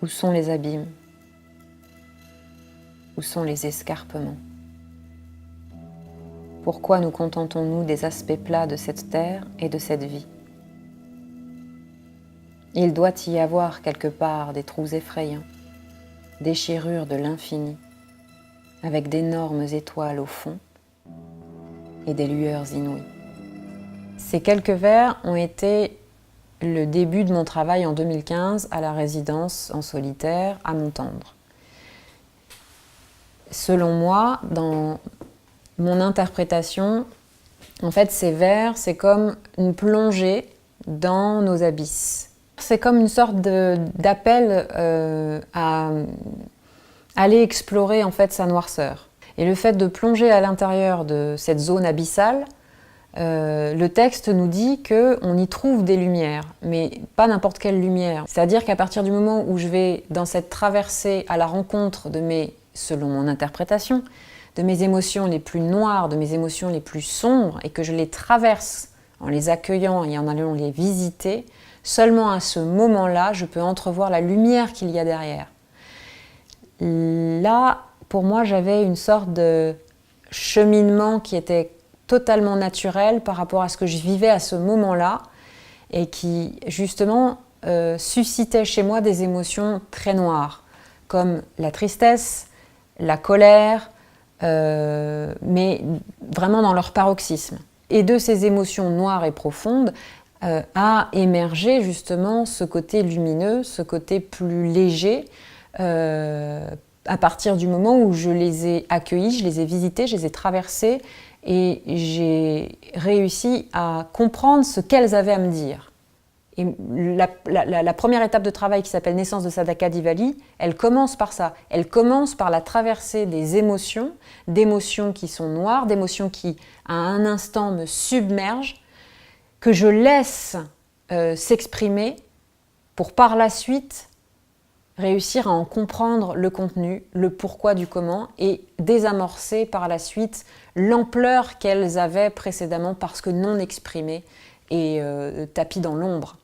Où sont les abîmes? Où sont les escarpements? Pourquoi nous contentons-nous des aspects plats de cette terre et de cette vie? Il doit y avoir quelque part des trous effrayants, déchirures de l'infini, avec d'énormes étoiles au fond et des lueurs inouïes. Ces quelques vers ont été le début de mon travail en 2015 à la résidence en solitaire à Montendre. Selon moi, dans mon interprétation, en fait, ces vers, c'est comme une plongée dans nos abysses. C'est comme une sorte d'appel à aller explorer en fait sa noirceur. Et le fait de plonger à l'intérieur de cette zone abyssale, le texte nous dit qu'on y trouve des lumières, mais pas n'importe quelle lumière. C'est-à-dire qu'à partir du moment où je vais dans cette traversée à la rencontre de selon mon interprétation, de mes émotions les plus noires, de mes émotions les plus sombres, et que je les traverse en les accueillant et en allant les visiter, seulement à ce moment-là, je peux entrevoir la lumière qu'il y a derrière. Là, pour moi, j'avais une sorte de cheminement qui était totalement naturel par rapport à ce que je vivais à ce moment-là et qui, justement, suscitait chez moi des émotions très noires, comme la tristesse, la colère, mais vraiment dans leur paroxysme. Et de ces émotions noires et profondes a émergé justement ce côté lumineux, ce côté plus léger, à partir du moment où je les ai accueillis, je les ai visités, je les ai traversés et j'ai réussi à comprendre ce qu'elles avaient à me dire. Et la première étape de travail qui s'appelle Naissance de Sadaka Diwali, elle commence par ça. Elle commence par la traversée des émotions, d'émotions qui sont noires, d'émotions qui, à un instant, me submergent, que je laisse s'exprimer pour par la suite réussir à en comprendre le contenu, le pourquoi du comment et désamorcer par la suite l'ampleur qu'elles avaient précédemment parce que non exprimées et tapies dans l'ombre.